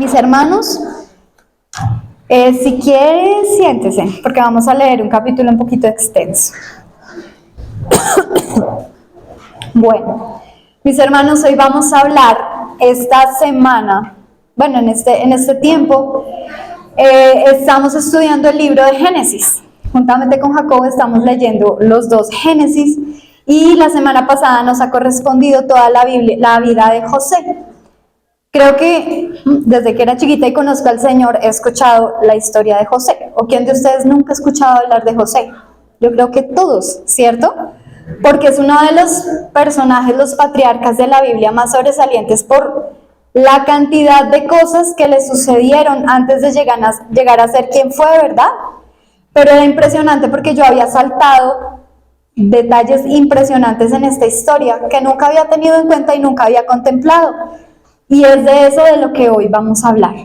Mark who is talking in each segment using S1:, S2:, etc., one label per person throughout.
S1: Mis hermanos, si quiere, siéntese, porque vamos a leer un capítulo un poquito extenso. Bueno, mis hermanos, hoy vamos a hablar esta semana, en este tiempo, estamos estudiando el libro de Génesis. Juntamente con Jacob estamos leyendo los dos Génesis y la semana pasada nos ha correspondido toda la vida de José. Creo que desde que era chiquita y conozco al Señor he escuchado la historia de José. ¿O quién de ustedes nunca ha escuchado hablar de José? Yo creo que todos, ¿cierto? Porque es uno de los personajes, los patriarcas de la Biblia más sobresalientes por la cantidad de cosas que le sucedieron antes de llegar a ser quien fue, ¿verdad? Pero era impresionante porque yo había saltado detalles impresionantes en esta historia que nunca había tenido en cuenta y nunca había contemplado. Y es de eso de lo que hoy vamos a hablar.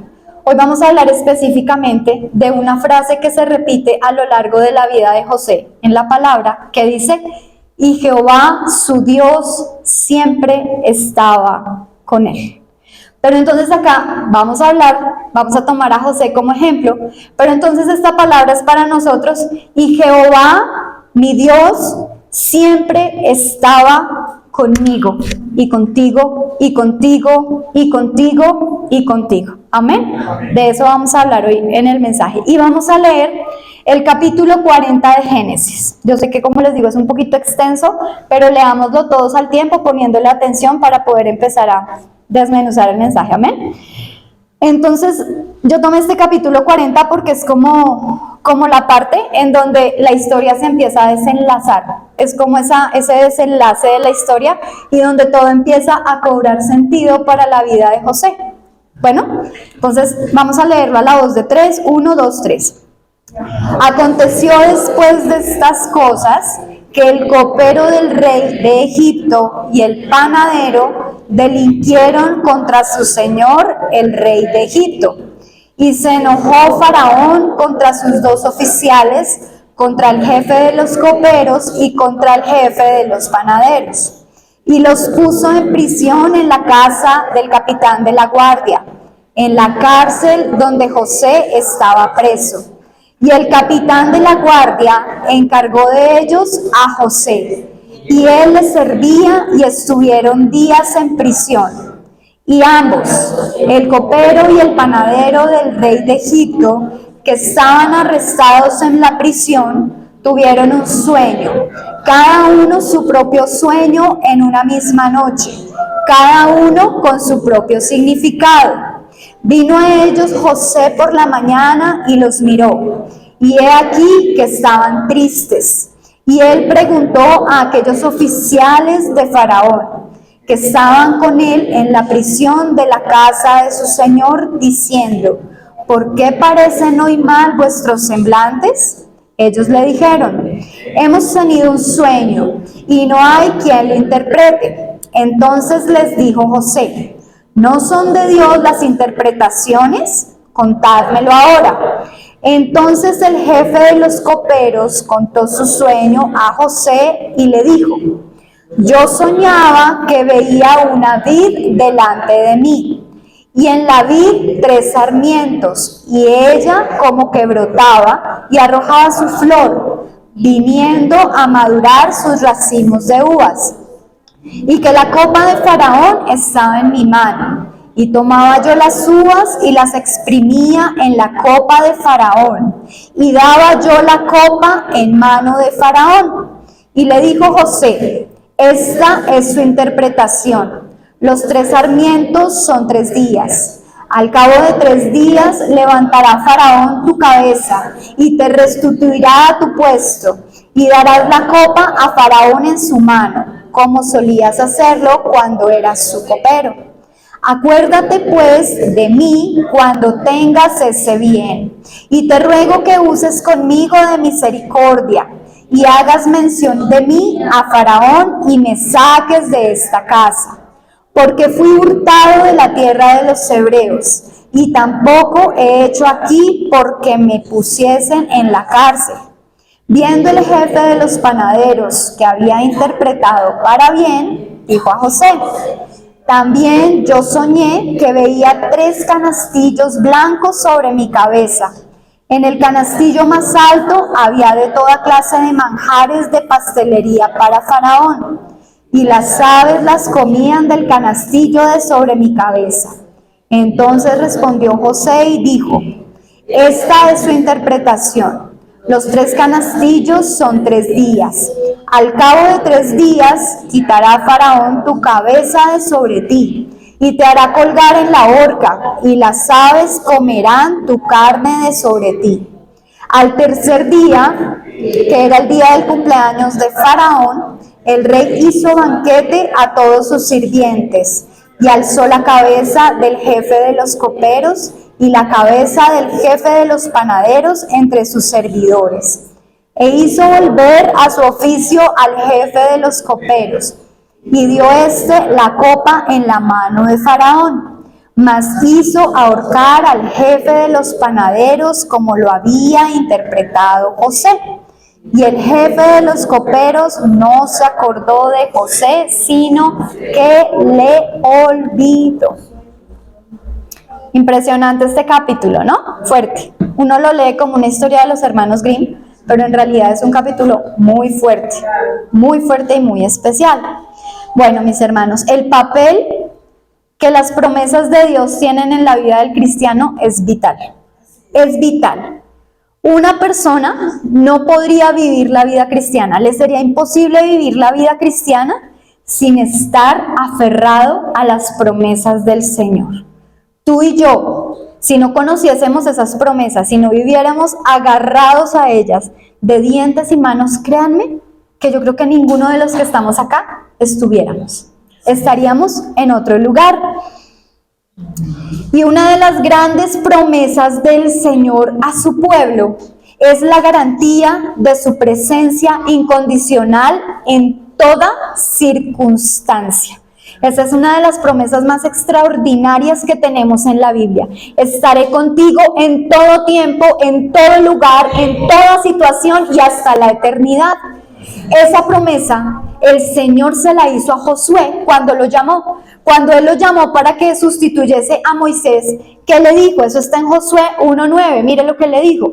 S1: Hoy vamos a hablar específicamente de una frase que se repite a lo largo de la vida de José en la palabra, que dice: y Jehová su Dios siempre estaba con él. Pero entonces acá vamos a tomar a José como ejemplo, pero entonces esta palabra es para nosotros: y Jehová, mi Dios, siempre estaba conmigo, y contigo, y contigo, y contigo, y contigo. ¿Amén? Amén. De eso vamos a hablar hoy en el mensaje. Y vamos a leer el capítulo 40 de Génesis. Yo sé que, como les digo, es un poquito extenso, pero leámoslo todos al tiempo, poniéndole atención para poder empezar a desmenuzar el mensaje. Amén. Entonces, yo tomé este capítulo 40 porque es como la parte en donde la historia se empieza a desenlazar. Es como ese desenlace de la historia y donde todo empieza a cobrar sentido para la vida de José. Bueno, entonces vamos a leerlo a la voz de 3, 1, 2, 3. Aconteció después de estas cosas que el copero del rey de Egipto y el panadero delinquieron contra su señor, el rey de Egipto. Y se enojó Faraón contra sus dos oficiales, contra el jefe de los coperos y contra el jefe de los panaderos. Y los puso en prisión en la casa del capitán de la guardia, en la cárcel donde José estaba preso. Y el capitán de la guardia encargó de ellos a José, y él les servía, y estuvieron días en prisión. Y ambos, el copero y el panadero del rey de Egipto, que estaban arrestados en la prisión, tuvieron un sueño, cada uno su propio sueño en una misma noche, cada uno con su propio significado. Vino a ellos José por la mañana y los miró, y he aquí que estaban tristes. Y él preguntó a aquellos oficiales de Faraón, que estaban con él en la prisión de la casa de su señor, diciendo: ¿por qué parecen hoy mal vuestros semblantes? Ellos le dijeron: hemos tenido un sueño, y no hay quien lo interprete. Entonces les dijo José: ¿no son de Dios las interpretaciones? Contádmelo ahora. Entonces el jefe de los coperos contó su sueño a José y le dijo: yo soñaba que veía una vid delante de mí, y en la vid 3 sarmientos, y ella como que brotaba y arrojaba su flor, viniendo a madurar sus racimos de uvas. Y que la copa de Faraón estaba en mi mano, y tomaba yo las uvas y las exprimía en la copa de Faraón, y daba yo la copa en mano de Faraón. Y le dijo José: esta es su interpretación. Los 3 sarmientos son 3 días. Al cabo de 3 días levantará Faraón tu cabeza y te restituirá a tu puesto, y darás la copa a Faraón en su mano, como solías hacerlo cuando eras su copero. Acuérdate pues de mí cuando tengas ese bien, y te ruego que uses conmigo de misericordia, y hagas mención de mí a Faraón, y me saques de esta casa. Porque fui hurtado de la tierra de los hebreos, y tampoco he hecho aquí porque me pusiesen en la cárcel. Viendo el jefe de los panaderos que había interpretado para bien, dijo a José: También yo soñé que veía 3 canastillos blancos sobre mi cabeza. En el canastillo más alto había de toda clase de manjares de pastelería para Faraón, y las aves las comían del canastillo de sobre mi cabeza. Entonces respondió José y dijo: esta es su interpretación. Los 3 canastillos son 3 días. Al cabo de 3 días quitará Faraón tu cabeza de sobre ti y te hará colgar en la horca, y las aves comerán tu carne de sobre ti. Al tercer día, que era el día del cumpleaños de Faraón, el rey hizo banquete a todos sus sirvientes y alzó la cabeza del jefe de los coperos y la cabeza del jefe de los panaderos entre sus servidores, e hizo volver a su oficio al jefe de los coperos, y dio la copa en la mano de Faraón, mas hizo ahorcar al jefe de los panaderos como lo había interpretado José. Y el jefe de los coperos no se acordó de José, sino que le olvidó. Impresionante este capítulo, ¿no? Fuerte. Uno lo lee como una historia de los hermanos Grimm, pero en realidad es un capítulo muy fuerte y muy especial. Bueno, mis hermanos, el papel que las promesas de Dios tienen en la vida del cristiano es vital. Es vital. Una persona no podría vivir la vida cristiana, le sería imposible vivir la vida cristiana sin estar aferrado a las promesas del Señor. Tú y yo, si no conociésemos esas promesas, si no viviéramos agarrados a ellas de dientes y manos, créanme que yo creo que ninguno de los que estamos acá estaríamos en otro lugar. Y una de las grandes promesas del Señor a su pueblo es la garantía de su presencia incondicional en toda circunstancia. Esa es una de las promesas más extraordinarias que tenemos en la Biblia. Estaré contigo en todo tiempo, en todo lugar, en toda situación y hasta la eternidad. Esa promesa el Señor se la hizo a Josué cuando lo llamó. Cuando Él lo llamó para que sustituyese a Moisés, ¿qué le dijo? Eso está en Josué 1:9. Mire lo que le dijo.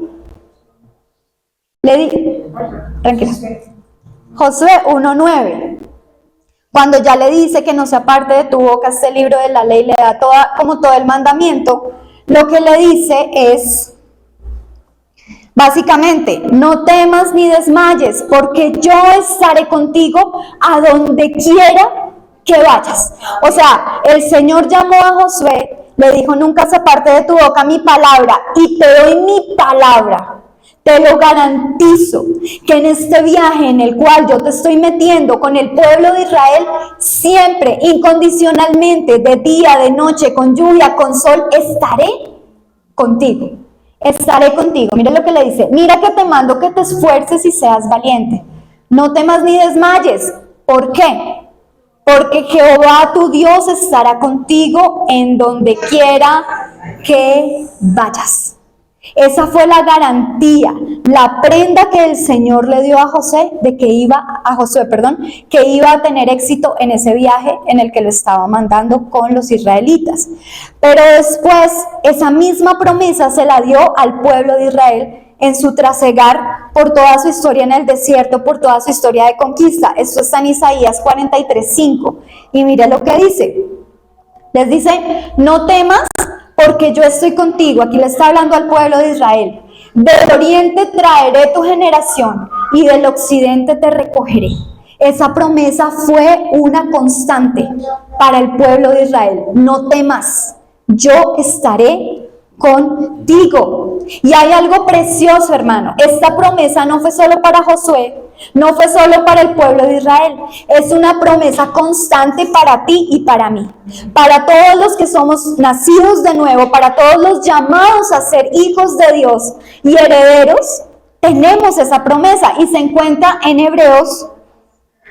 S1: Tranquila. Josué 1:9. Cuando ya le dice que no se aparte de tu boca este libro de la ley, le da como todo el mandamiento, lo que le dice es, básicamente, no temas ni desmayes, porque yo estaré contigo a donde quiera que vayas. O sea, el Señor llamó a Josué, le dijo, nunca se aparte de tu boca mi palabra, y te doy mi palabra. Te lo garantizo, que en este viaje en el cual yo te estoy metiendo con el pueblo de Israel, siempre, incondicionalmente, de día, de noche, con lluvia, con sol, estaré contigo. Estaré contigo. Mira lo que le dice. Mira que te mando que te esfuerces y seas valiente. No temas ni desmayes. ¿Por qué? Porque Jehová tu Dios estará contigo en donde quiera que vayas. Esa fue la garantía, la prenda que el Señor le dio a Josué que iba a tener éxito en ese viaje en el que lo estaba mandando con los israelitas. Pero después esa misma promesa se la dio al pueblo de Israel en su trasegar por toda su historia en el desierto, por toda su historia de conquista. Esto está en Isaías 43:5. Y mire lo que dice. Les dice, no temas, porque yo estoy contigo. Aquí le está hablando al pueblo de Israel. Del oriente traeré tu generación y del occidente te recogeré. Esa promesa fue una constante para el pueblo de Israel. No temas, yo estaré contigo. Y hay algo precioso, hermano. Esta promesa no fue solo para Josué, no fue solo para el pueblo de Israel. Es una promesa constante para ti y para mí. Para todos los que somos nacidos de nuevo, para todos los llamados a ser hijos de Dios y herederos, tenemos esa promesa y se encuentra en Hebreos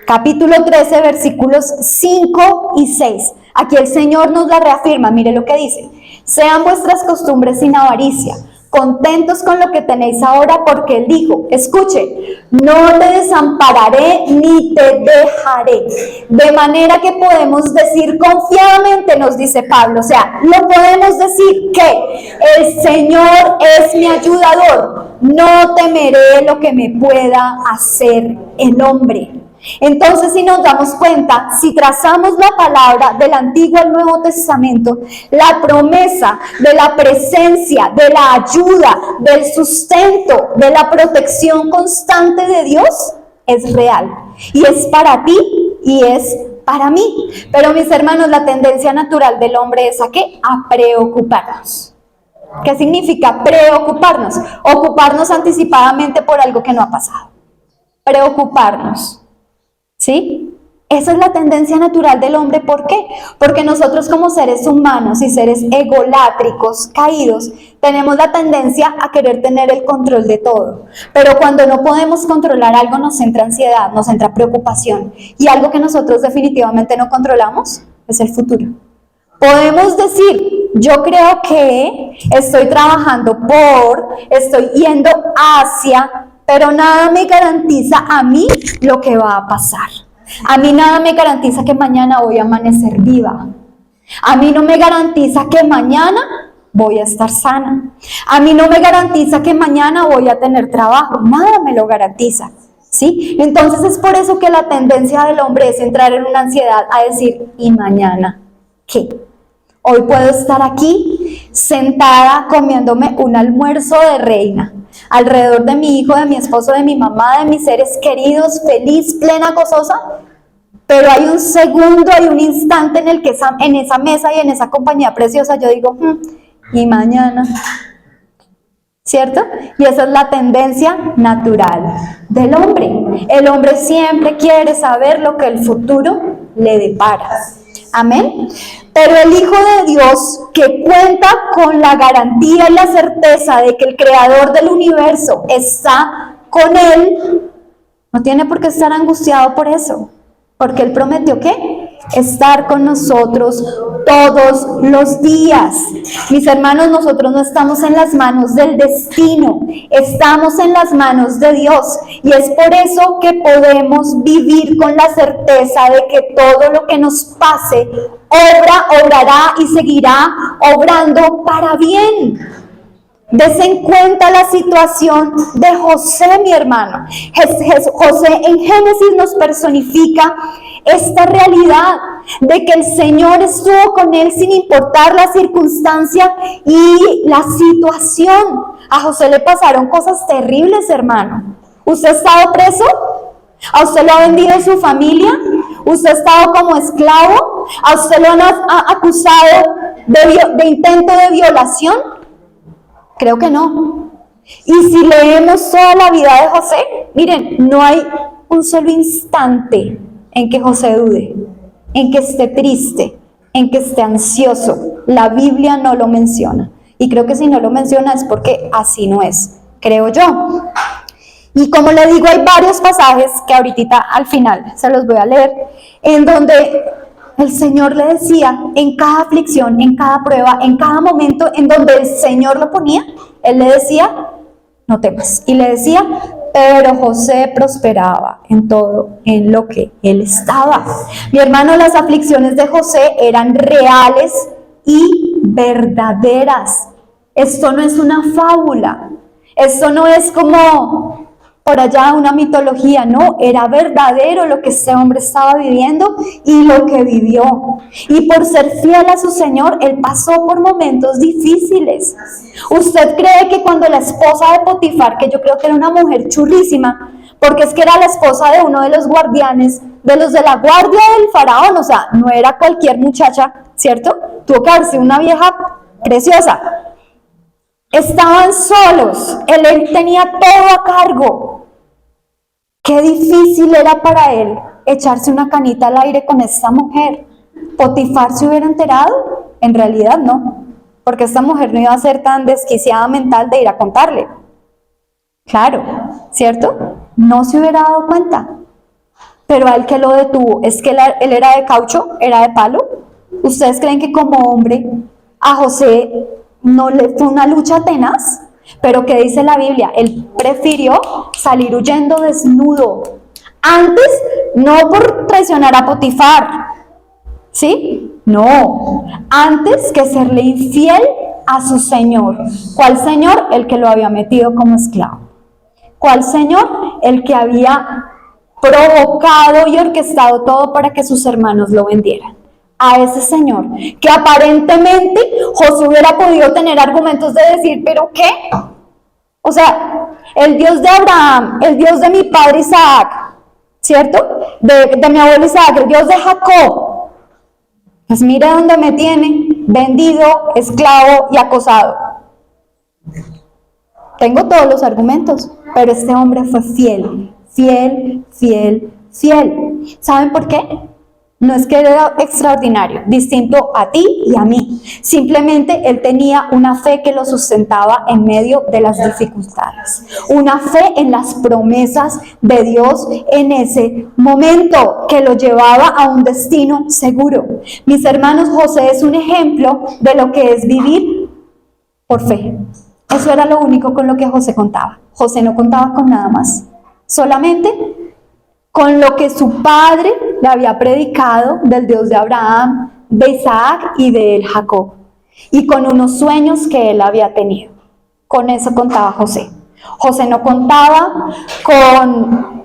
S1: capítulo 13, versículos 5 y 6. Aquí el Señor nos la reafirma. Mire lo que dice. Sean vuestras costumbres sin avaricia. contentos con lo que tenéis ahora, porque Él dijo, escuche, no te desampararé ni te dejaré. De manera que podemos decir confiadamente, nos dice Pablo, o sea, lo podemos decir que el Señor es mi ayudador, no temeré lo que me pueda hacer el hombre. Entonces, si nos damos cuenta, si trazamos la palabra del Antiguo al Nuevo Testamento, la promesa de la presencia, de la ayuda, del sustento, de la protección constante de Dios es real y es para ti y es para mí. Pero mis hermanos, la tendencia natural del hombre es ¿a qué? A preocuparnos. ¿Qué significa preocuparnos? Ocuparnos anticipadamente por algo que no ha pasado. Preocuparnos. ¿Sí? Esa es la tendencia natural del hombre. ¿Por qué? Porque nosotros como seres humanos y seres egolátricos, caídos, tenemos la tendencia a querer tener el control de todo. Pero cuando no podemos controlar algo nos entra ansiedad, nos entra preocupación. Y algo que nosotros definitivamente no controlamos es el futuro. Podemos decir, yo creo que estoy trabajando estoy yendo hacia, pero nada me garantiza a mí lo que va a pasar. A mí nada me garantiza que mañana voy a amanecer viva. A mí no me garantiza que mañana voy a estar sana. A mí no me garantiza que mañana voy a tener trabajo. Nada me lo garantiza. ¿Sí? Entonces es por eso que la tendencia del hombre es entrar en una ansiedad a decir, ¿y mañana qué? Hoy puedo estar aquí sentada comiéndome un almuerzo de reina, alrededor de mi hijo, de mi esposo, de mi mamá, de mis seres queridos, feliz, plena, gozosa, pero hay un segundo, hay un instante en el que en esa mesa y en esa compañía preciosa yo digo, ¿y mañana? ¿Cierto? Y esa es la tendencia natural del hombre. El hombre siempre quiere saber lo que el futuro le depara. Amén. Pero el Hijo de Dios, que cuenta con la garantía y la certeza de que el Creador del universo está con él, no tiene por qué estar angustiado por eso, porque Él prometió ¿qué? Estar con nosotros todos los días. Mis hermanos, nosotros no estamos en las manos del destino, estamos en las manos de Dios, y es por eso que podemos vivir con la certeza de que todo lo que nos pase obrará y seguirá obrando para bien. Des en cuenta la situación de José, mi hermano. José en Génesis nos personifica esta realidad de que el Señor estuvo con él sin importar la circunstancia y la situación. A José le pasaron cosas terribles, hermano. ¿Usted ha estado preso? ¿A usted lo ha vendido su familia? ¿Usted ha estado como esclavo? ¿A usted lo han acusado de intento de violación? Creo que no. Y si leemos toda la vida de José, miren, no hay un solo instante en que José dude, en que esté triste, en que esté ansioso. La Biblia no lo menciona. Y creo que si no lo menciona es porque así no es, creo yo. Y como le digo, hay varios pasajes que ahorita al final se los voy a leer, en donde el Señor le decía, en cada aflicción, en cada prueba, en cada momento en donde el Señor lo ponía, Él le decía, no temas. Y le decía, pero José prosperaba en todo, en lo que él estaba. Mi hermano, las aflicciones de José eran reales y verdaderas. Esto no es una fábula. Esto no es como por allá una mitología, no, era verdadero lo que este hombre estaba viviendo y lo que vivió. Y por ser fiel a su Señor, él pasó por momentos difíciles. ¿Usted cree que cuando la esposa de Potifar, que yo creo que era una mujer churrísima, porque es que era la esposa de uno de los guardianes, de los de la guardia del faraón, o sea, no era cualquier muchacha, ¿cierto? Tuvo que haber sido una vieja preciosa. Estaban solos, él tenía todo a cargo. Qué difícil era para él echarse una canita al aire con esta mujer. ¿Potifar se hubiera enterado? En realidad no, porque esta mujer no iba a ser tan desquiciada mental de ir a contarle. Claro, ¿cierto? No se hubiera dado cuenta. Pero a él que lo detuvo, ¿es que él era de caucho? ¿Era de palo? ¿Ustedes creen que como hombre a José no le fue una lucha tenaz? Pero ¿qué dice la Biblia? Él prefirió salir huyendo desnudo. Antes, no por traicionar a Potifar, ¿sí? No, antes que serle infiel a su Señor. ¿Cuál Señor? El que lo había metido como esclavo. ¿Cuál Señor? El que había provocado y orquestado todo para que sus hermanos lo vendieran. A ese Señor, que aparentemente José hubiera podido tener argumentos de decir, ¿pero qué? O sea, el Dios de Abraham, el Dios de mi padre Isaac, ¿cierto? De mi abuelo Isaac, el Dios de Jacob. Pues mire dónde me tiene, vendido, esclavo y acosado. Tengo todos los argumentos, pero este hombre fue fiel, fiel, fiel, fiel. ¿Saben por qué? No es que era extraordinario, distinto a ti y a mí. Simplemente él tenía una fe que lo sustentaba en medio de las dificultades. Una fe en las promesas de Dios en ese momento que lo llevaba a un destino seguro. Mis hermanos, José es un ejemplo de lo que es vivir por fe. Eso era lo único con lo que José contaba. José no contaba con nada más. Solamente con lo que su padre le había predicado del Dios de Abraham, de Isaac y de Jacob, y con unos sueños que él había tenido. Con eso contaba José. José no contaba con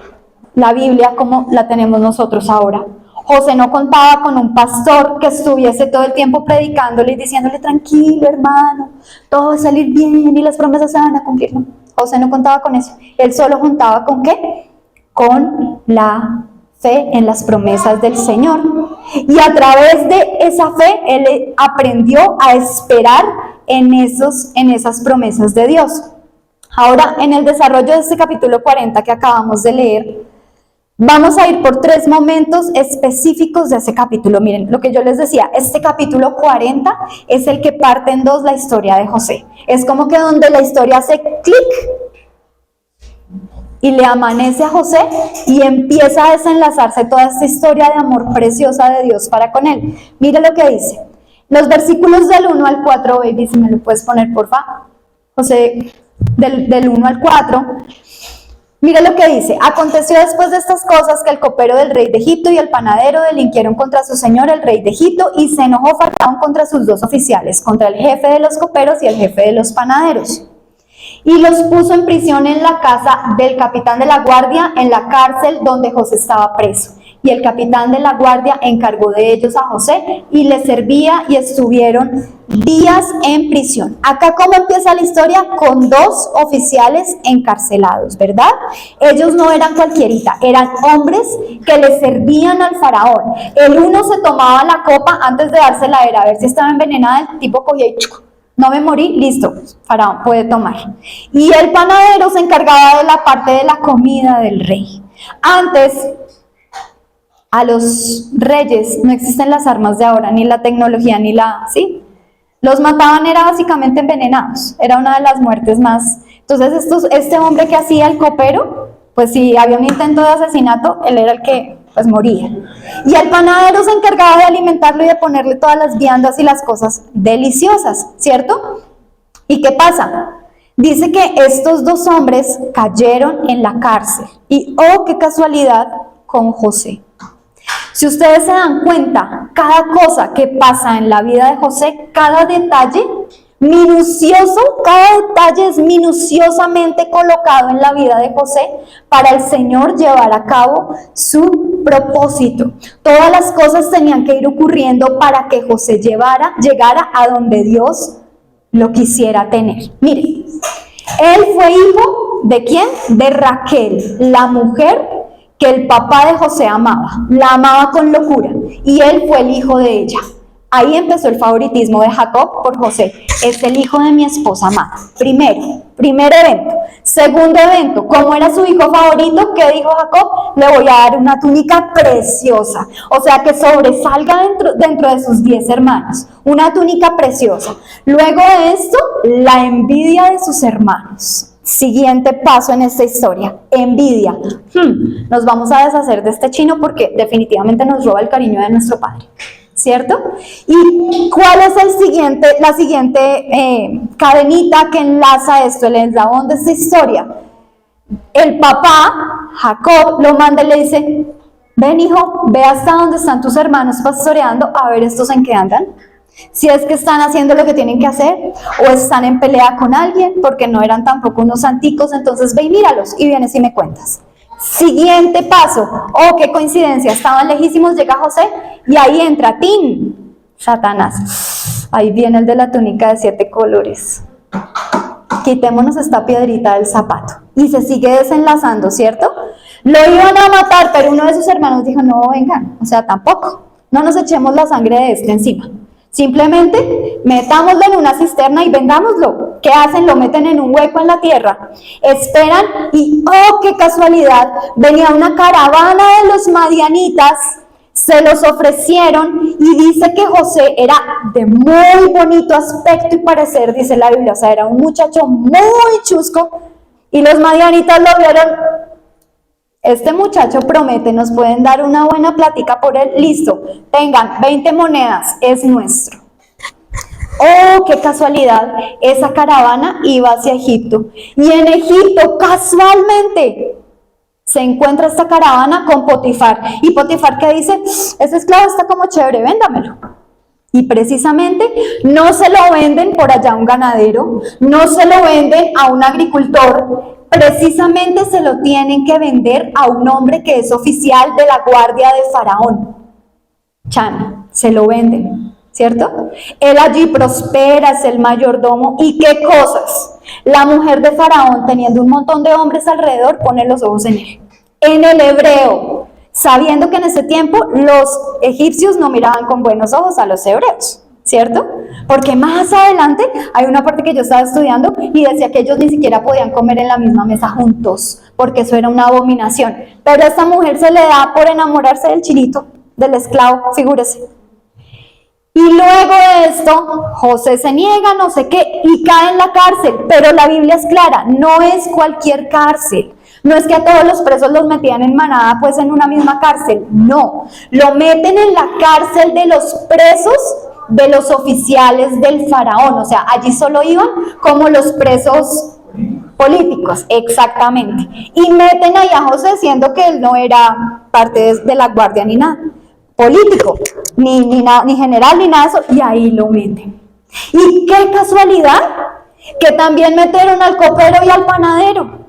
S1: la Biblia como la tenemos nosotros ahora. José no contaba con un pastor que estuviese todo el tiempo predicándole y diciéndole, tranquilo hermano, todo va a salir bien y las promesas se van a cumplir. No, José no contaba con eso. Él solo contaba ¿con qué? Con la fe en las promesas del Señor. Y a través de esa fe, él aprendió a esperar en esas promesas de Dios. Ahora, en el desarrollo de este capítulo 40 que acabamos de leer, vamos a ir por 3 momentos específicos de ese capítulo. Miren, lo que yo les decía, este capítulo 40 es el que parte en 2 la historia de José. Es como que donde la historia hace clic y le amanece a José y empieza a desenlazarse toda esta historia de amor preciosa de Dios para con él. Mire lo que dice. Los versículos del 1 al 4, baby, si me lo puedes poner, porfa. José, del 1 al 4. Mire lo que dice. Aconteció después de estas cosas que el copero del rey de Egipto y el panadero delinquieron contra su señor el rey de Egipto, y se enojó Faraón contra sus 2 oficiales, contra el jefe de los coperos y el jefe de los panaderos. Y los puso en prisión en la casa del capitán de la guardia, en la cárcel donde José estaba preso. Y el capitán de la guardia encargó de ellos a José y le servía, y estuvieron días en prisión. Acá cómo empieza la historia, con 2 oficiales encarcelados, ¿verdad? Ellos no eran cualquierita, eran hombres que le servían al faraón. El uno se tomaba la copa antes de dársela a ver si estaba envenenada, el tipo cogía y no me morí, listo, faraón puede tomar. Y el panadero se encargaba de la parte de la comida del rey. Antes, a los reyes no existen las armas de ahora, ni la tecnología, ¿sí? Los mataban, era básicamente envenenados, era una de las muertes más. Entonces este hombre que hacía el copero, pues si había un intento de asesinato, él era el que pues moría. Y el panadero se encargaba de alimentarlo y de ponerle todas las viandas y las cosas deliciosas, ¿cierto? ¿Y qué pasa? Dice que estos 2 hombres cayeron en la cárcel. Y oh, qué casualidad, con José. Si ustedes se dan cuenta, cada cosa que pasa en la vida de José, cada detalle minucioso, cada detalle es minuciosamente colocado en la vida de José para el Señor llevar a cabo su propósito. Todas las cosas tenían que ir ocurriendo para que José llegara a donde Dios lo quisiera tener. Miren, él fue hijo ¿de quién? De Raquel, la mujer que el papá de José amaba, la amaba con locura, y él fue el hijo de ella. Ahí empezó el favoritismo de Jacob por José. Es el hijo de mi esposa amada. Primer evento. Segundo evento, ¿cómo era su hijo favorito? ¿Qué dijo Jacob? Le voy a dar una túnica preciosa, o sea que sobresalga dentro de sus 10 hermanos. Una túnica preciosa. Luego de esto, la envidia de sus hermanos. Siguiente paso en esta historia, envidia. Nos vamos a deshacer de este chino porque definitivamente nos roba el cariño de nuestro padre. ¿cierto? ¿Y cuál es la siguiente cadenita que enlaza esto, el eslabón de esta historia? El papá, Jacob, lo manda y le dice, ven hijo, ve hasta donde están tus hermanos pastoreando, a ver estos en qué andan. Si es que están haciendo lo que tienen que hacer, o están en pelea con alguien, porque no eran tampoco unos santicos, entonces ve y míralos, y vienes y me cuentas. Siguiente paso, oh, qué coincidencia, estaban lejísimos, llega José, y ahí entra, ¡tin! Satanás. Ahí viene el de la túnica de 7 colores. Quitémonos esta piedrita del zapato. Y se sigue desenlazando, ¿cierto? Lo iban a matar, pero uno de sus hermanos dijo, no, vengan, o sea, tampoco, no nos echemos la sangre de este encima. Simplemente metámoslo en una cisterna y vendámoslo. ¿Qué hacen? Lo meten en un hueco en la tierra. Esperan y, oh, qué casualidad, venía una caravana de los madianitas, se los ofrecieron y dice que José era de muy bonito aspecto y parecer, dice la Biblia, o sea, era un muchacho muy chusco y los madianitas lo vieron. Este muchacho promete, nos pueden dar una buena plática por él, listo, tengan 20 monedas, es nuestro. Oh, qué casualidad, esa caravana iba hacia Egipto. Y en Egipto, casualmente, se encuentra esta caravana con Potifar. Y Potifar, ¿qué dice? Ese esclavo está como chévere, véndamelo. Y precisamente no se lo venden por allá a un ganadero, no se lo venden a un agricultor, precisamente se lo tienen que vender a un hombre que es oficial de la guardia de Faraón. Chan, se lo venden, ¿cierto? Él allí prospera, es el mayordomo, ¿y qué cosas? La mujer de Faraón, teniendo un montón de hombres alrededor, pone los ojos en él. En el hebreo, sabiendo que en ese tiempo los egipcios no miraban con buenos ojos a los hebreos, ¿cierto? Porque más adelante hay una parte que yo estaba estudiando y decía que ellos ni siquiera podían comer en la misma mesa juntos, porque eso era una abominación. Pero a esta mujer se le da por enamorarse del chinito, del esclavo, figúrese. Y luego de esto, José se niega, no sé qué, y cae en la cárcel. Pero la Biblia es clara, no es cualquier cárcel. No es que a todos los presos los metían en manada, pues en una misma cárcel. No, lo meten en la cárcel de los presos, de los oficiales del faraón. O sea, allí solo iban como los presos políticos, exactamente. Y meten ahí a José, siendo que él no era parte de la guardia ni nada. Político, ni general, ni nada de eso, y ahí lo meten. Y qué casualidad que también metieron al copero y al panadero.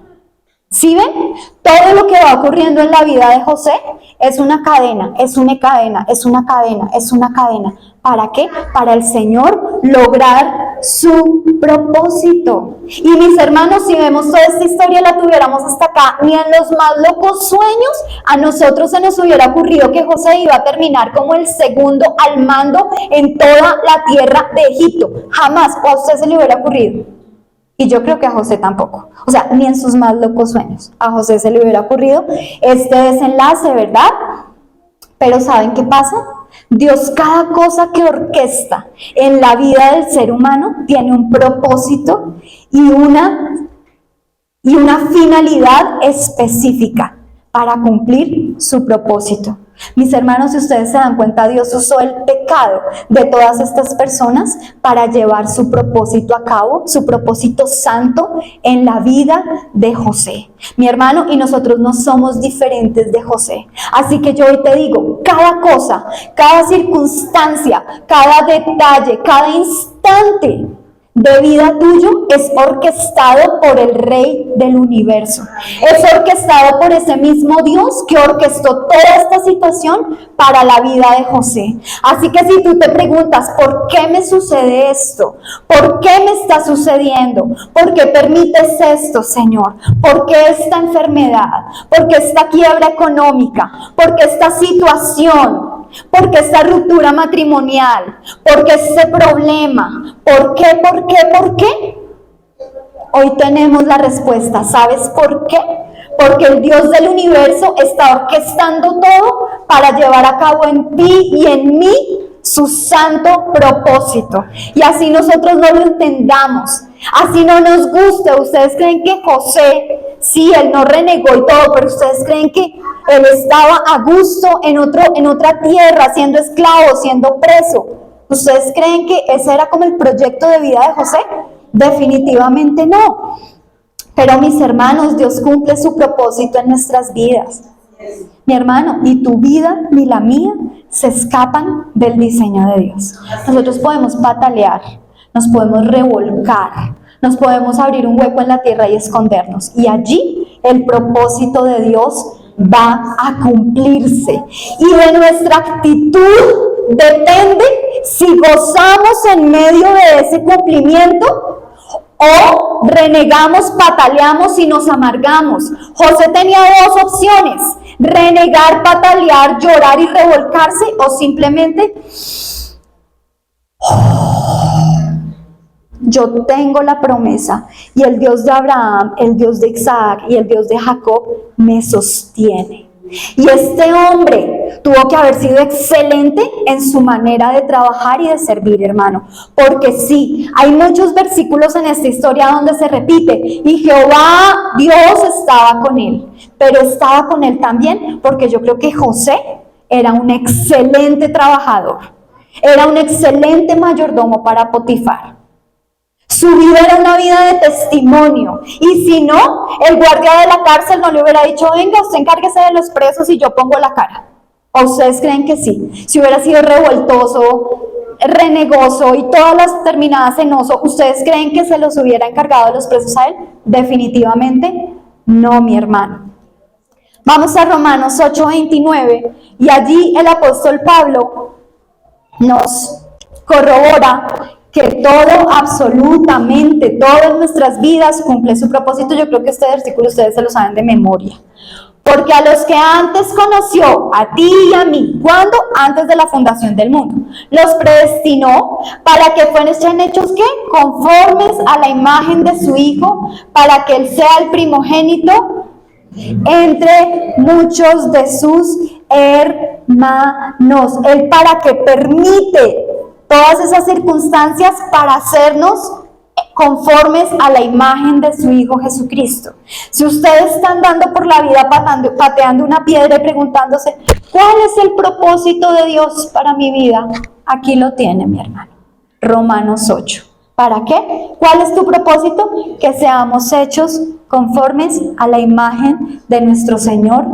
S1: ¿Sí ven? Todo lo que va ocurriendo en la vida de José es una cadena, es una cadena, es una cadena, es una cadena. ¿Para qué? Para el Señor lograr su propósito. Y mis hermanos, si vemos toda esta historia, la tuviéramos hasta acá, ni en los más locos sueños a nosotros se nos hubiera ocurrido que José iba a terminar como el segundo al mando en toda la tierra de Egipto. Jamás, o a usted se le hubiera ocurrido. Y yo creo que a José tampoco. O sea, ni en sus más locos sueños. A José se le hubiera ocurrido este desenlace, ¿verdad? Pero ¿saben qué pasa? Dios, cada cosa que orquesta en la vida del ser humano tiene un propósito y una finalidad específica para cumplir su propósito. Mis hermanos, si ustedes se dan cuenta, Dios usó el pecado de todas estas personas para llevar su propósito a cabo, su propósito santo en la vida de José. Mi hermano, y nosotros no somos diferentes de José. Así que yo hoy te digo, cada cosa, cada circunstancia, cada detalle, cada instante de vida tuyo es orquestado por el Rey del universo. Es orquestado por ese mismo Dios que orquestó toda esta situación para la vida de José. Así que si tú te preguntas, ¿por qué me sucede esto? ¿Por qué me está sucediendo? ¿Por qué permites esto, Señor? ¿Por qué esta enfermedad? ¿Por qué esta quiebra económica? ¿Por qué esta situación? ¿Por qué esta ruptura matrimonial? ¿Por qué este problema? ¿Por qué? ¿Por qué? ¿Por qué? Hoy tenemos la respuesta. ¿Sabes por qué? Porque el Dios del universo está orquestando todo para llevar a cabo en ti y en mí su santo propósito. Y así nosotros no lo entendamos, así no nos guste. ¿Ustedes creen que José Sí, él no renegó y todo, pero ustedes creen que él estaba a gusto en otra tierra, siendo esclavo, siendo preso. ¿Ustedes creen que ese era como el proyecto de vida de José? Definitivamente no. Pero mis hermanos, Dios cumple su propósito en nuestras vidas. Mi hermano, ni tu vida ni la mía se escapan del diseño de Dios. Nosotros podemos patalear, nos podemos revolcar, nos podemos abrir un hueco en la tierra y escondernos. Y allí el propósito de Dios va a cumplirse. Y de nuestra actitud depende si gozamos en medio de ese cumplimiento o renegamos, pataleamos y nos amargamos. José tenía dos opciones: renegar, patalear, llorar y revolcarse, o simplemente yo tengo la promesa y el Dios de Abraham, el Dios de Isaac y el Dios de Jacob me sostiene. Y este hombre tuvo que haber sido excelente en su manera de trabajar y de servir, hermano. Porque sí, hay muchos versículos en esta historia donde se repite, y Jehová, Dios, estaba con él. Pero estaba con él también porque yo creo que José era un excelente trabajador. Era un excelente mayordomo para Potifar. Su vida era una vida de testimonio. Y si no, el guardia de la cárcel no le hubiera dicho, venga, usted encárguese de los presos y yo pongo la cara. ¿O ustedes creen que sí? Si hubiera sido revoltoso, renegoso y todas las terminadas en oso, ¿ustedes creen que se los hubiera encargado de los presos a él? Definitivamente no, mi hermano. Vamos a Romanos 8:29 y allí el apóstol Pablo nos corrobora que todo, absolutamente todo en nuestras vidas cumple su propósito. Yo creo que este versículo ustedes se lo saben de memoria. Porque a los que antes conoció, a ti y a mí, ¿cuándo? Antes de la fundación del mundo, los predestinó para que fuesen hechos, ¿qué? Conformes a la imagen de su Hijo, para que Él sea el primogénito entre muchos de sus hermanos. Él para que permite todas esas circunstancias para hacernos conformes a la imagen de su Hijo Jesucristo. Si ustedes están dando por la vida pateando una piedra y preguntándose, ¿cuál es el propósito de Dios para mi vida? Aquí lo tiene, mi hermano. Romanos 8. ¿Para qué? ¿Cuál es tu propósito? Que seamos hechos conformes a la imagen de nuestro Señor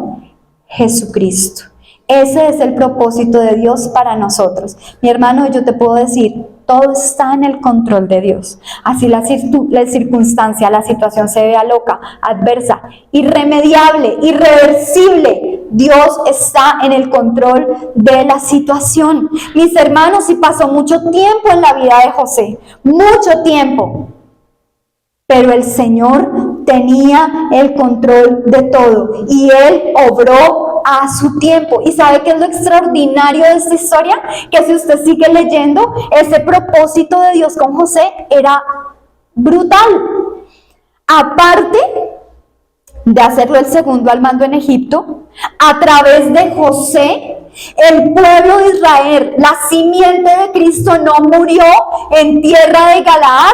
S1: Jesucristo. Ese es el propósito de Dios para nosotros. Mi hermano, yo te puedo decir, todo está en el control de Dios. Así la circunstancia, la situación se vea loca, adversa, irremediable, irreversible, Dios está en el control de la situación. Mis hermanos, y pasó mucho tiempo en la vida de José, mucho tiempo. Pero el Señor tenía el control de todo y Él obró a su tiempo. ¿Y sabe qué es lo extraordinario de esta historia? Que si usted sigue leyendo, ese propósito de Dios con José era brutal. Aparte de hacerlo el segundo al mando en Egipto, a través de José, el pueblo de Israel, la simiente de Cristo, no murió en tierra de Galaad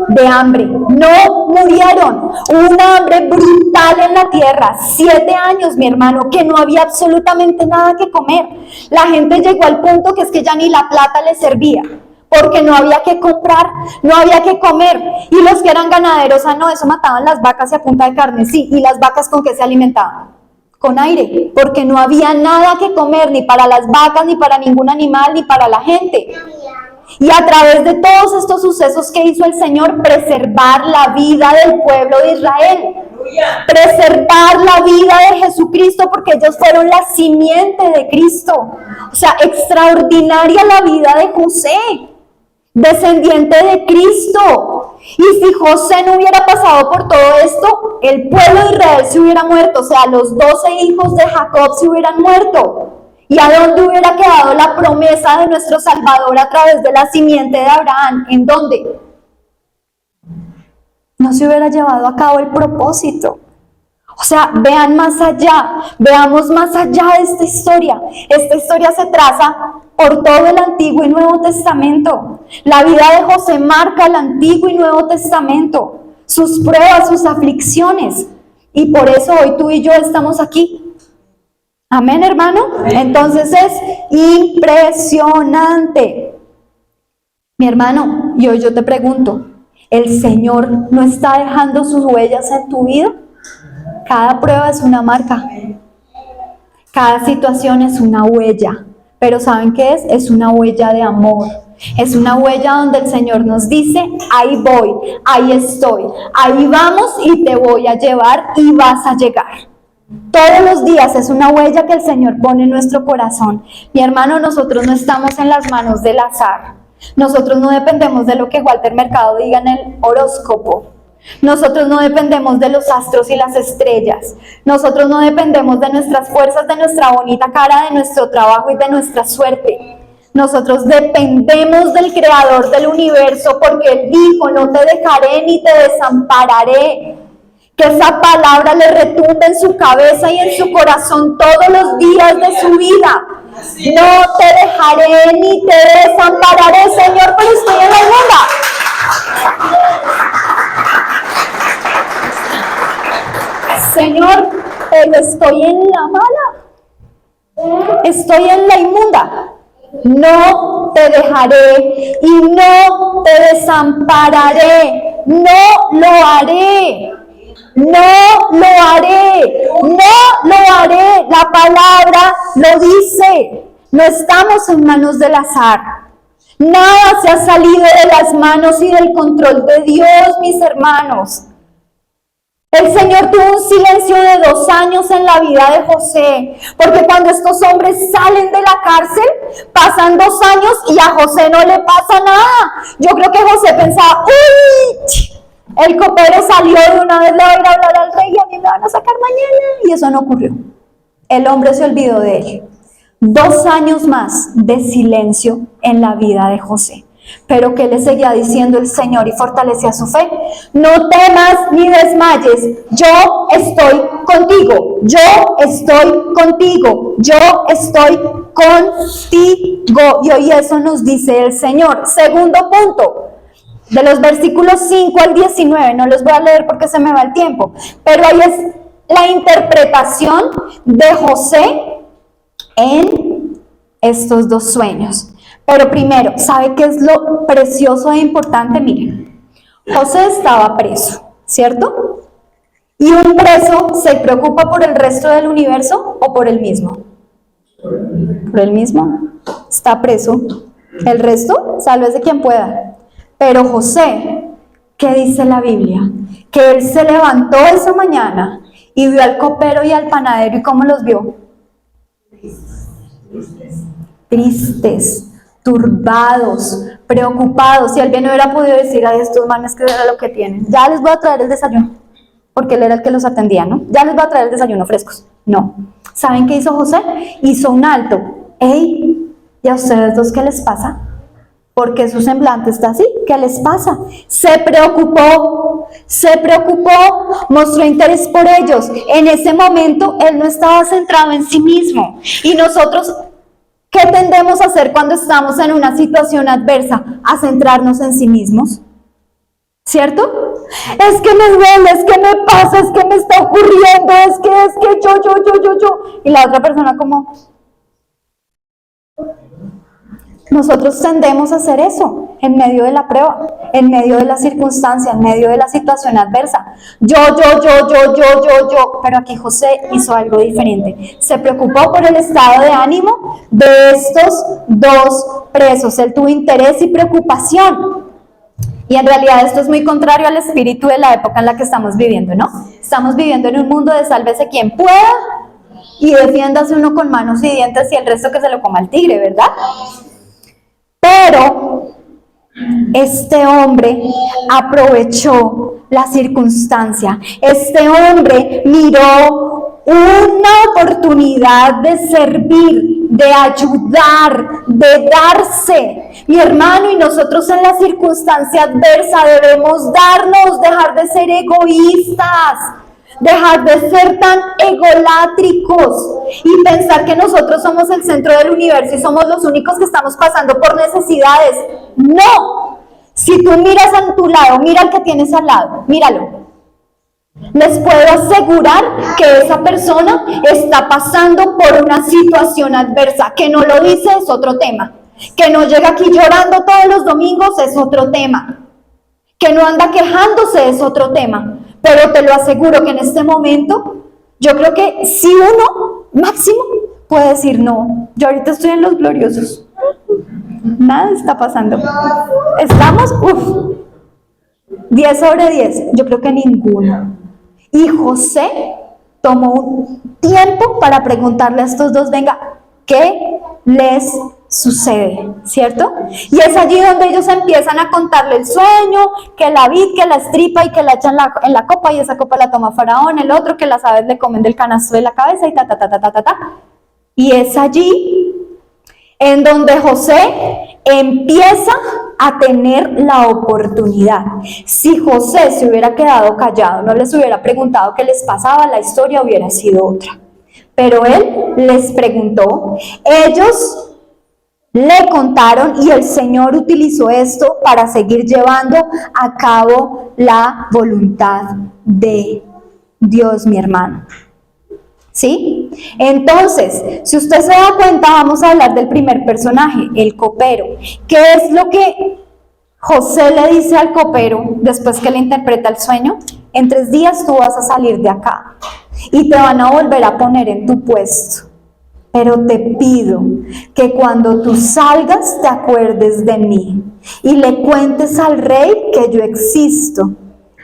S1: de hambre, no murieron. Hubo una hambre brutal en la tierra, 7 años, mi hermano, que no había absolutamente nada que comer. La gente llegó al punto que es que ya ni la plata les servía, porque no había que comprar, no había que comer. Y los que eran ganaderos, no, eso mataban las vacas y a punta de carne, sí. ¿Y las vacas con qué se alimentaban? Con aire, porque no había nada que comer, ni para las vacas, ni para ningún animal, ni para la gente. Y a través de todos estos sucesos que hizo el Señor, preservar la vida del pueblo de Israel, preservar la vida de Jesucristo, porque ellos fueron la simiente de Cristo. O sea, extraordinaria la vida de José, descendiente de Cristo. Y si José no hubiera pasado por todo esto, el pueblo de Israel se hubiera muerto. O sea, los 12 hijos de Jacob se hubieran muerto. ¿Y a dónde hubiera quedado la promesa de nuestro Salvador a través de la simiente de Abraham? ¿En dónde? No se hubiera llevado a cabo el propósito. O sea, vean más allá, veamos más allá de esta historia. Esta historia se traza por todo el Antiguo y Nuevo Testamento. La vida de José marca el Antiguo y Nuevo Testamento, sus pruebas, sus aflicciones. Y por eso hoy tú y yo estamos aquí. Amén, hermano. Entonces es impresionante. Mi hermano, y hoy yo te pregunto, ¿el Señor no está dejando sus huellas en tu vida? Cada prueba es una marca. Cada situación es una huella. Pero ¿saben qué es? Es una huella de amor. Es una huella donde el Señor nos dice, ahí voy, ahí estoy, ahí vamos y te voy a llevar y vas a llegar. Todos los días es una huella que el Señor pone en nuestro corazón. Mi hermano, nosotros no estamos en las manos del azar. Nosotros no dependemos de lo que Walter Mercado diga en el horóscopo. Nosotros no dependemos de los astros y las estrellas. Nosotros no dependemos de nuestras fuerzas, de nuestra bonita cara, de nuestro trabajo y de nuestra suerte. Nosotros dependemos del Creador del universo, porque Él dijo, no te dejaré ni te desampararé. Que esa palabra le retumbe en su cabeza y en su corazón todos los días de su vida. No te dejaré ni te desampararé, Señor, pero estoy en la onda. Señor, pero estoy en la mala. Estoy en la inmunda. No te dejaré y no te desampararé. No lo haré. No lo haré. No lo haré. La palabra lo dice. No estamos en manos del azar. Nada se ha salido de las manos y del control de Dios, mis hermanos. El Señor tuvo un silencio de 2 años en la vida de José, porque cuando estos hombres salen de la cárcel, pasan 2 años y a José no le pasa nada. Yo creo que José pensaba, ¡uy! El copero salió de una vez, le voy a ir a hablar al rey y a mí me van a sacar mañana. Y eso no ocurrió. El hombre se olvidó de él. 2 años más de silencio en la vida de José. Pero ¿qué le seguía diciendo el Señor y fortalecía su fe? No temas ni desmayes, yo estoy contigo, yo estoy contigo, yo estoy contigo. Y hoy eso nos dice el Señor. Segundo punto, de los versículos 5 al 19, no los voy a leer porque se me va el tiempo, pero ahí es la interpretación de José en estos 2 sueños. Pero primero, ¿sabe qué es lo precioso e importante? Miren, José estaba preso, ¿cierto? ¿Y un preso se preocupa por el resto del universo o por él mismo? Por él mismo. Está preso. El resto, sálvese quien pueda. Pero José, ¿qué dice la Biblia? Que él se levantó esa mañana y vio al copero y al panadero, ¿y cómo los vio? Tristes, turbados, preocupados. Si él bien hubiera podido decir a estos manes que era lo que tienen, ya les voy a traer el desayuno, porque él era el que los atendía, ¿no? Ya les voy a traer el desayuno frescos. No. ¿Saben qué hizo José? Hizo un alto. ¡Ey! ¿Y a ustedes dos qué les pasa? Porque su semblante está así. ¿Qué les pasa? Se preocupó, mostró interés por ellos. En ese momento él no estaba centrado en sí mismo. Y nosotros, ¿qué tendemos a hacer cuando estamos en una situación adversa? A centrarnos en sí mismos, ¿cierto? Es que me duele, es que me pasa, es que me está ocurriendo, es que yo. Y la otra persona como... Nosotros tendemos a hacer eso en medio de la prueba, en medio de la circunstancia, en medio de la situación adversa. Yo. Pero aquí José hizo algo diferente. Se preocupó por el estado de ánimo de estos 2 presos. Él tuvo interés y preocupación. Y en realidad esto es muy contrario al espíritu de la época en la que estamos viviendo, ¿no? Estamos viviendo en un mundo de sálvese quien pueda y defiéndase uno con manos y dientes y el resto que se lo coma el tigre, ¿verdad? Pero este hombre aprovechó la circunstancia. Este hombre miró una oportunidad de servir, de ayudar, de darse. Mi hermano, y nosotros en la circunstancia adversa debemos darnos, dejar de ser egoístas. Dejar de ser tan egolátricos y pensar que nosotros somos el centro del universo y somos los únicos que estamos pasando por necesidades. ¡No! Si tú miras a tu lado, mira al que tienes al lado, míralo. Les puedo asegurar que esa persona está pasando por una situación adversa. Que no lo dice es otro tema. Que no llega aquí llorando todos los domingos es otro tema. Que no anda quejándose es otro tema. Pero te lo aseguro que en este momento, yo creo que si uno máximo puede decir, no, yo ahorita estoy en los gloriosos. Nada está pasando. Estamos, 10 sobre 10. Yo creo que ninguno. Y José tomó un tiempo para preguntarle a estos dos, venga, ¿qué les sucede? ¿Cierto? Y es allí donde ellos empiezan a contarle el sueño, que la vid, que la estripa y que la echan en la copa y esa copa la toma Faraón, el otro que las aves le comen del canasto de la cabeza y ta. Y es allí en donde José empieza a tener la oportunidad. Si José se hubiera quedado callado, no les hubiera preguntado qué les pasaba, la historia hubiera sido otra. Pero él les preguntó, ellos le contaron y el Señor utilizó esto para seguir llevando a cabo la voluntad de Dios, mi hermano. ¿Sí? Entonces, si usted se da cuenta, vamos a hablar del primer personaje, el copero. ¿Qué es lo que José le dice al copero después que le interpreta el sueño? En 3 días tú vas a salir de acá y te van a volver a poner en tu puesto. Pero te pido que cuando tú salgas te acuerdes de mí y le cuentes al rey que yo existo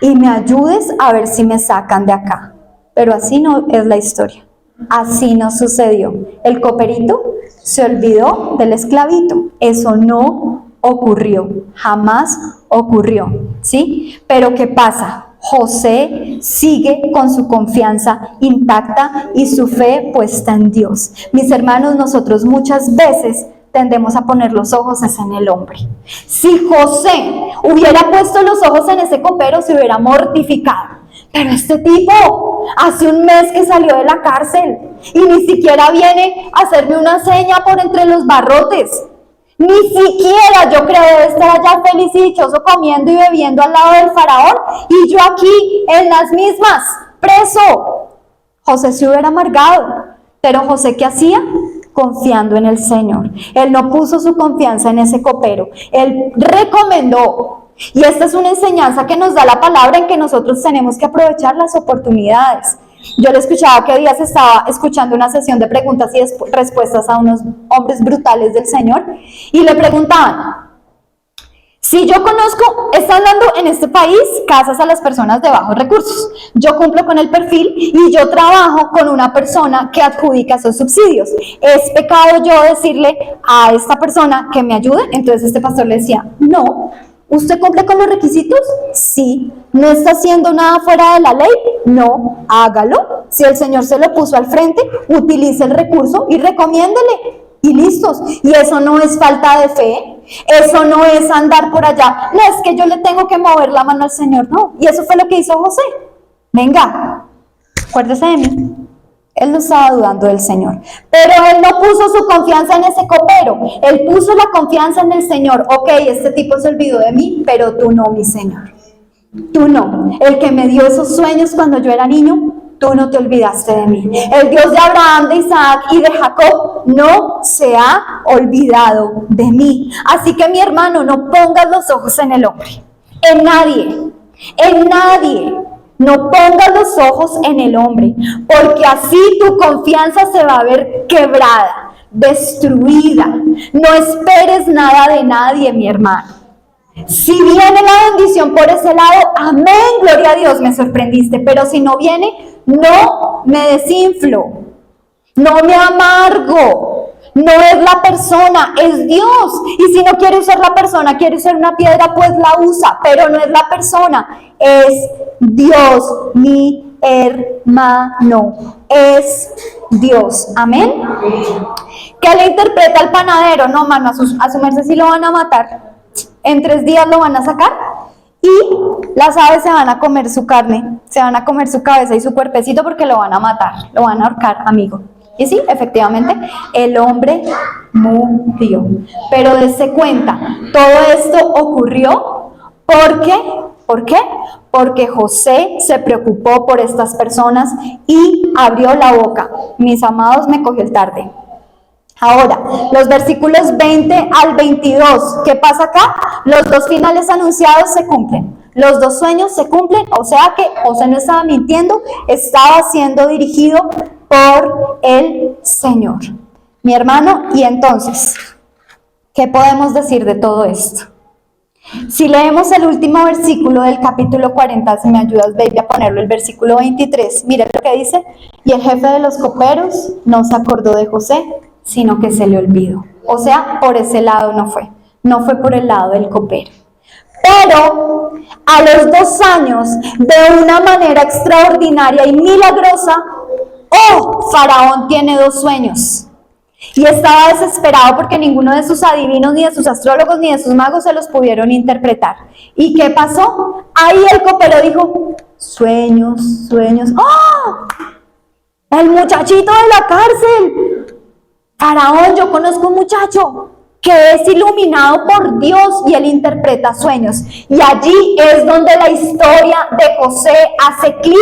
S1: y me ayudes a ver si me sacan de acá. Pero así no es la historia. Así no sucedió. El coperito se olvidó del esclavito. Eso no ocurrió. Jamás ocurrió. ¿Sí? Pero ¿qué pasa? José sigue con su confianza intacta y su fe puesta en Dios. Mis hermanos, nosotros muchas veces tendemos a poner los ojos en el hombre. Si José hubiera puesto los ojos en ese copero, se hubiera mortificado. Pero este tipo, hace un mes que salió de la cárcel y ni siquiera viene a hacerme una seña por entre los barrotes. Ni siquiera, yo creo, debe estar allá feliz y dichoso comiendo y bebiendo al lado del faraón y yo aquí en las mismas, preso. José se hubiera amargado, pero José, ¿qué hacía? Confiando en el Señor. Él no puso su confianza en ese copero, él recomendó. Y esta es una enseñanza que nos da la palabra en que nosotros tenemos que aprovechar las oportunidades. Yo le escuchaba que días estaba escuchando una sesión de preguntas y respuestas a unos hombres brutales del Señor y le preguntaban, si yo conozco, están dando en este país casas a las personas de bajos recursos, yo cumplo con el perfil y yo trabajo con una persona que adjudica esos subsidios, ¿es pecado yo decirle a esta persona que me ayude? Entonces este pastor le decía, no. ¿Usted cumple con los requisitos? Sí. ¿No está haciendo nada fuera de la ley? No. Hágalo. Si el Señor se lo puso al frente, utilice el recurso y recomiéndele. Y listos. Y eso no es falta de fe. Eso no es andar por allá. No, es que yo le tengo que mover la mano al Señor. No. Y eso fue lo que hizo José. Venga, acuérdese de mí. Él no estaba dudando del Señor, pero él no puso su confianza en ese copero, él puso la confianza en el Señor. Ok, este tipo se olvidó de mí, pero tú no, mi Señor, tú no. El que me dio esos sueños cuando yo era niño, tú no te olvidaste de mí. El Dios de Abraham, de Isaac y de Jacob no se ha olvidado de mí. Así que mi hermano, no pongas los ojos en el hombre, en nadie, en nadie. No pongas los ojos en el hombre, porque así tu confianza se va a ver quebrada, destruida. No esperes nada de nadie, mi hermano. Si viene la bendición por ese lado, amén, gloria a Dios, me sorprendiste. Pero si no viene, no me desinflo, no me amargo. No es la persona, es Dios. Y si no quiere usar la persona, quiere usar una piedra, pues la usa. Pero no es la persona, es Dios, mi hermano. Es Dios. Amén. ¿Qué le interpreta al panadero? No, mano, a su merced sí lo van a matar. En 3 días lo van a sacar. Y las aves se van a comer su carne, se van a comer su cabeza y su cuerpecito porque lo van a matar, lo van a ahorcar, amigo. Y sí, efectivamente, el hombre murió. Pero dése cuenta, todo esto ocurrió ¿por qué? porque José se preocupó por estas personas y abrió la boca. Mis amados, me cogió el tarde. Ahora, los versículos 20 al 22, ¿qué pasa acá? Los dos finales anunciados se cumplen, los dos sueños se cumplen, o sea que José no estaba mintiendo, estaba siendo dirigido por el Señor. Mi hermano, y entonces, ¿qué podemos decir de todo esto? Si leemos el último versículo del capítulo 40, si me ayudas, baby, a ponerlo, el versículo 23, mira lo que dice: y el jefe de los coperos no se acordó de José, sino que se le olvidó. O sea, por ese lado no fue por el lado del copero. Pero a los 2 años, de una manera extraordinaria y milagrosa, Faraón tiene 2 sueños. Y estaba desesperado porque ninguno de sus adivinos, ni de sus astrólogos, ni de sus magos se los pudieron interpretar. ¿Y qué pasó? Ahí el copero dijo: sueños, sueños. El muchachito de la cárcel. Faraón, yo conozco un muchacho que es iluminado por Dios y él interpreta sueños. Y allí es donde la historia de José hace clic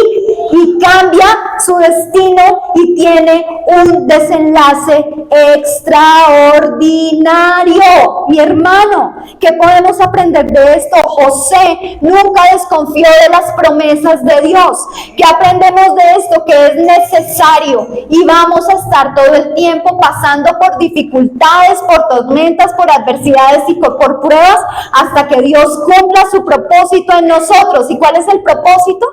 S1: y cambia su destino y tiene un desenlace extraordinario. Mi hermano, ¿qué podemos aprender de esto? José nunca desconfió de las promesas de Dios. ¿Qué aprendemos de esto? Que es necesario y vamos a estar todo el tiempo pasando por dificultades, por tormentas, por adversidades y por pruebas hasta que Dios cumpla su propósito en nosotros. ¿Y cuál es el propósito?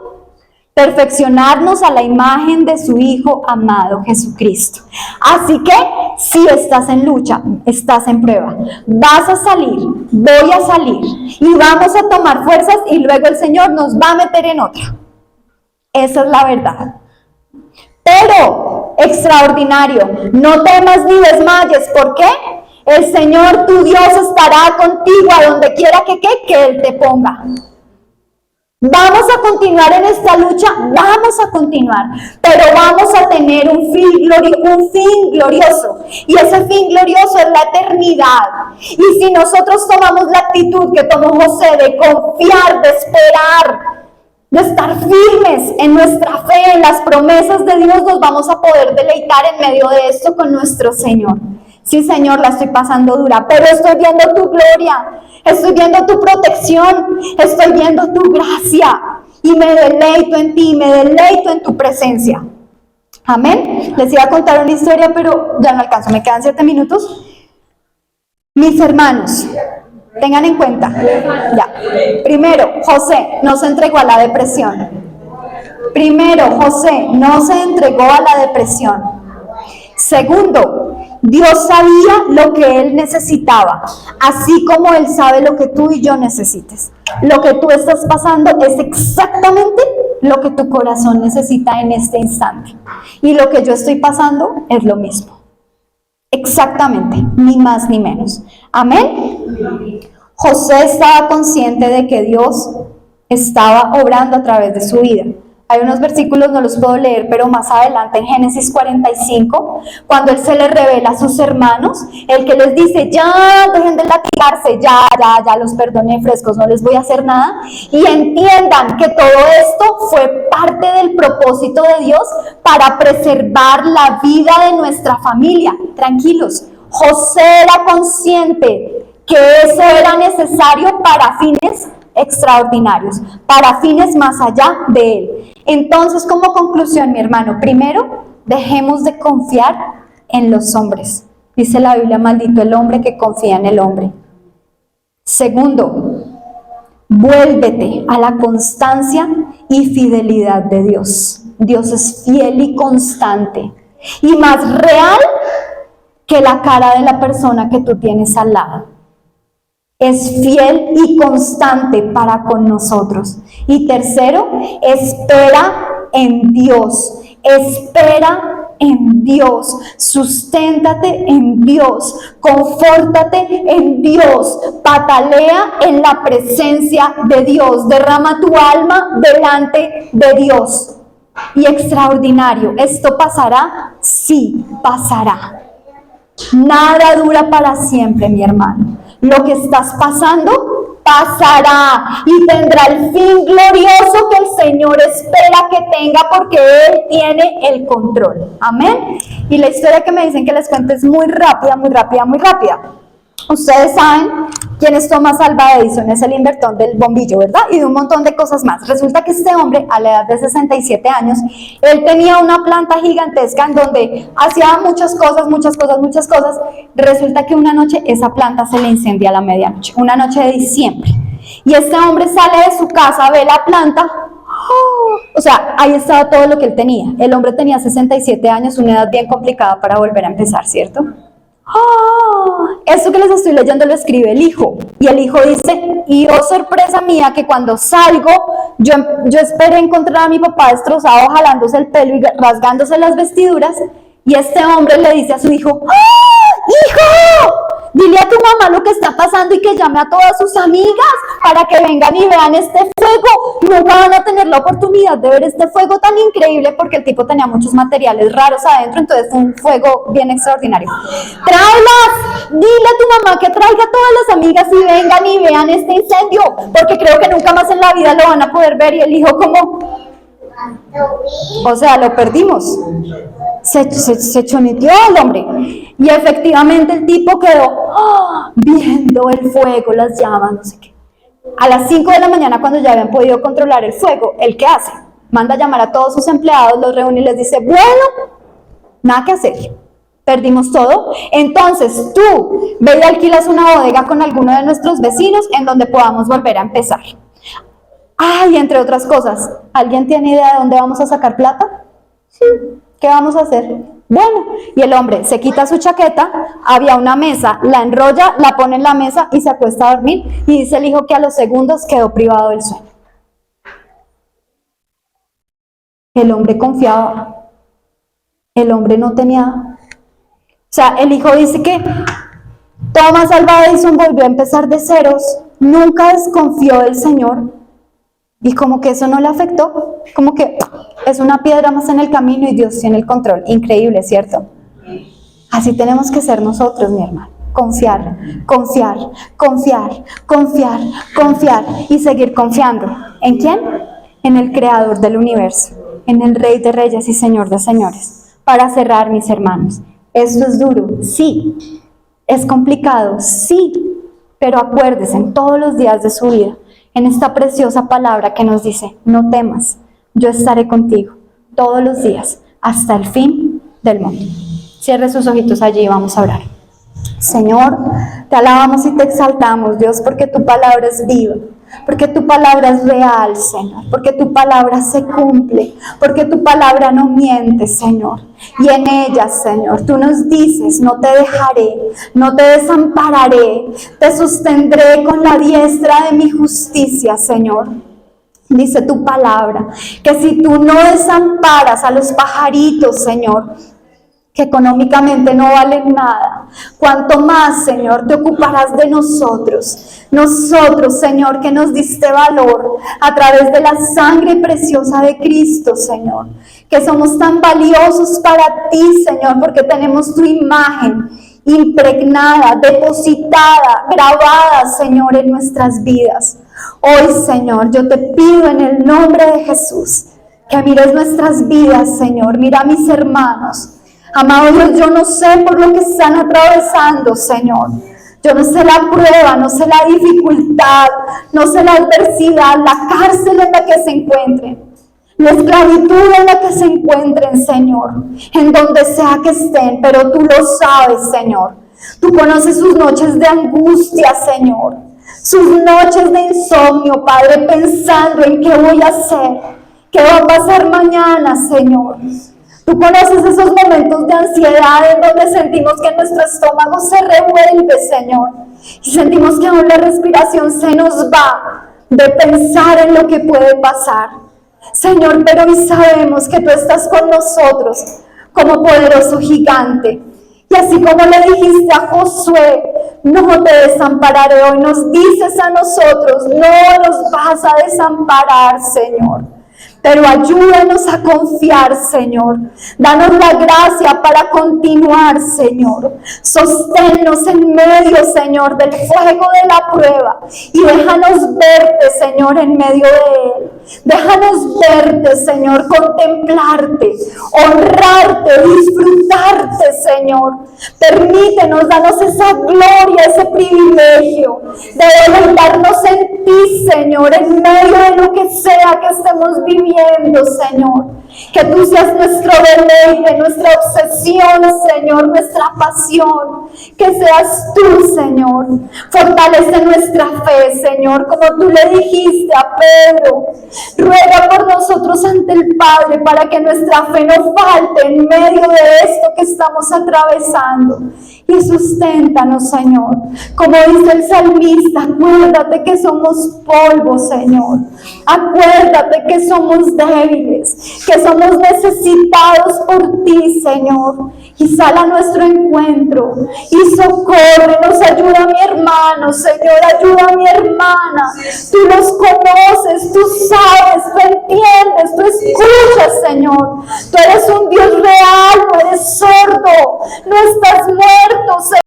S1: Perfeccionarnos a la imagen de su Hijo amado Jesucristo. Así que si estás en lucha, estás en prueba, vas a salir, voy a salir y vamos a tomar fuerzas y luego el Señor nos va a meter en otra. Esa es la verdad. Pero, extraordinario, no temas ni desmayes. ¿Por qué? El Señor tu Dios estará contigo a donde quiera que Él te ponga. Vamos a continuar en esta lucha, vamos a continuar, pero vamos a tener un fin glorioso, y ese fin glorioso es la eternidad. Y si nosotros tomamos la actitud que tomó José de confiar, de esperar, de estar firmes en nuestra fe, en las promesas de Dios, nos vamos a poder deleitar en medio de esto con nuestro Señor. Sí, Señor, la estoy pasando dura, pero estoy viendo tu gloria, estoy viendo tu protección, estoy viendo tu gracia y me deleito en ti, me deleito en tu presencia. Amén. Les iba a contar una historia, pero ya no alcanzo, me quedan 7 minutos. Mis hermanos, tengan en cuenta, ya. Primero, José no se entregó a la depresión. Segundo, Dios sabía lo que Él necesitaba, así como Él sabe lo que tú y yo necesites. Lo que tú estás pasando es exactamente lo que tu corazón necesita en este instante. Y lo que yo estoy pasando es lo mismo. Exactamente, ni más ni menos. Amén. José estaba consciente de que Dios estaba obrando a través de su vida. Hay unos versículos, no los puedo leer, pero más adelante en Génesis 45, cuando Él se le revela a sus hermanos, el que les dice: ya, dejen de latigarse, ya, los perdoné frescos, no les voy a hacer nada, y entiendan que todo esto fue parte del propósito de Dios para preservar la vida de nuestra familia. Tranquilos, José era consciente que eso era necesario para fines extraordinarios, para fines más allá de Él. Entonces, como conclusión, mi hermano, primero, dejemos de confiar en los hombres. Dice la Biblia: maldito el hombre que confía en el hombre. Segundo, vuélvete a la constancia y fidelidad de Dios. Dios es fiel y constante y más real que la cara de la persona que tú tienes al lado. Es fiel y constante para con nosotros. Y tercero, espera en Dios. Espera en Dios. Susténtate en Dios. Confórtate en Dios. Patalea en la presencia de Dios. Derrama tu alma delante de Dios. Y extraordinario, ¿esto pasará? Sí, pasará. Nada dura para siempre, mi hermano. Lo que estás pasando pasará y tendrá el fin glorioso que el Señor espera que tenga, porque Él tiene el control. Amén. Y la historia que me dicen que les cuente es muy rápida, muy rápida, muy rápida. Ustedes saben quién es Thomas Alva Edison, es el inventor del bombillo, ¿verdad? Y de un montón de cosas más. Resulta que este hombre, a la edad de 67 años, él tenía una planta gigantesca en donde hacía muchas cosas. Resulta que una noche esa planta se le incendia a la medianoche, una noche de diciembre. Y este hombre sale de su casa, ve la planta. O sea, ahí estaba todo lo que él tenía. El hombre tenía 67 años, una edad bien complicada para volver a empezar, ¿cierto? Esto que les estoy leyendo lo escribe el hijo, y el hijo dice: y oh sorpresa mía, que cuando salgo yo esperé encontrar a mi papá destrozado, jalándose el pelo y rasgándose las vestiduras, y este hombre le dice a su hijo: ¡hijo! Dile a tu mamá lo que está pasando y que llame a todas sus amigas para que vengan y vean este fuego. Nunca van a tener la oportunidad de ver este fuego tan increíble, porque el tipo tenía muchos materiales raros adentro, entonces fue un fuego bien extraordinario. ¡Tráelas! Dile a tu mamá que traiga a todas las amigas y vengan y vean este incendio, porque creo que nunca más en la vida lo van a poder ver. Y el hijo como... O sea, lo perdimos. Se choneteó el hombre. Y efectivamente el tipo quedó viendo el fuego, las llamas, no sé qué. A las 5 de la mañana, cuando ya habían podido controlar el fuego, ¿él qué hace? Manda a llamar a todos sus empleados, los reúne y les dice: bueno, nada que hacer, perdimos todo. Entonces tú ve y alquilas una bodega con alguno de nuestros vecinos en donde podamos volver a empezar. Y entre otras cosas, ¿alguien tiene idea de dónde vamos a sacar plata? Sí. ¿Qué vamos a hacer? Bueno, y el hombre se quita su chaqueta, había una mesa, la enrolla, la pone en la mesa y se acuesta a dormir, y dice el hijo que a los segundos quedó privado del sueño. El hombre confiaba, el hombre no tenía... O sea, el hijo dice que Thomas Alva Edison volvió a empezar de ceros, nunca desconfió del Señor, y como que eso no le afectó, como que es una piedra más en el camino y Dios tiene el control. Increíble, ¿cierto? Así tenemos que ser nosotros, mi hermano. Confiar, confiar, confiar, confiar, confiar y seguir confiando. ¿En quién? En el Creador del universo, en el Rey de Reyes y Señor de Señores. Para cerrar, mis hermanos, esto es duro, sí. Es complicado, sí. Pero acuérdese en todos los días de su vida, en esta preciosa palabra que nos dice: no temas, yo estaré contigo todos los días hasta el fin del mundo. Cierre sus ojitos allí y vamos a orar. Señor, te alabamos y te exaltamos, Dios, porque tu palabra es viva, porque tu palabra es real, Señor, porque tu palabra se cumple, porque tu palabra no miente, Señor. Y en ella, Señor, tú nos dices: no te dejaré, no te desampararé, te sostendré con la diestra de mi justicia, Señor. Dice tu palabra que si tú no desamparas a los pajaritos, Señor, que económicamente no valen nada, cuanto más, Señor, te ocuparás de nosotros. Nosotros, Señor, que nos diste valor a través de la sangre preciosa de Cristo, Señor, que somos tan valiosos para ti, Señor, porque tenemos tu imagen impregnada, depositada, grabada, Señor, en nuestras vidas. Hoy, Señor, yo te pido en el nombre de Jesús que mires nuestras vidas, Señor. Mira a mis hermanos. Amado Dios, yo no sé por lo que están atravesando, Señor. Yo no sé la prueba, no sé la dificultad, no sé la adversidad, la cárcel en la que se encuentren, la esclavitud en la que se encuentren, Señor, en donde sea que estén, pero tú lo sabes, Señor. Tú conoces sus noches de angustia, Señor, sus noches de insomnio, Padre, pensando en qué voy a hacer, qué va a pasar mañana, Señor. Tú conoces esos momentos de ansiedad en donde sentimos que nuestro estómago se revuelve, Señor, y sentimos que aún la respiración se nos va de pensar en lo que puede pasar. Señor, pero hoy sabemos que tú estás con nosotros como poderoso gigante. Y así como le dijiste a Josué: no te desampararé, hoy nos dices a nosotros: no nos vas a desamparar, Señor. pero ayúdanos a confiar, Señor. Danos la gracia para continuar, Señor. Sosténnos en medio, Señor, del fuego de la prueba y déjanos verte, Señor, en medio de él. Déjanos verte, Señor, contemplarte, honrarte, disfrutarte, Señor. Permítenos, danos esa gloria, ese privilegio de deleitarnos en ti, Señor, en medio de lo que sea que estemos viviendo, Señor. Que tú seas nuestro deleite, nuestra obsesión, Señor, nuestra pasión. Que seas tú, Señor. Fortalece nuestra fe, Señor, como tú le dijiste a Pedro. Ruega por nosotros ante el Padre para que nuestra fe no falte en medio de esto que estamos atravesando. Y susténtanos, Señor. Como dice el salmista, acuérdate que somos polvo, Señor. Acuérdate que somos débiles, que somos necesitados por ti, Señor. Y sal a nuestro encuentro y socórrenos, ayuda a mi hermano, Señor, ayuda a mi hermana. Tú los conoces, tú sabes, tú entiendes, tú escuchas, Señor. Tú eres un Dios real, no eres sordo, no estás muerto, Señor.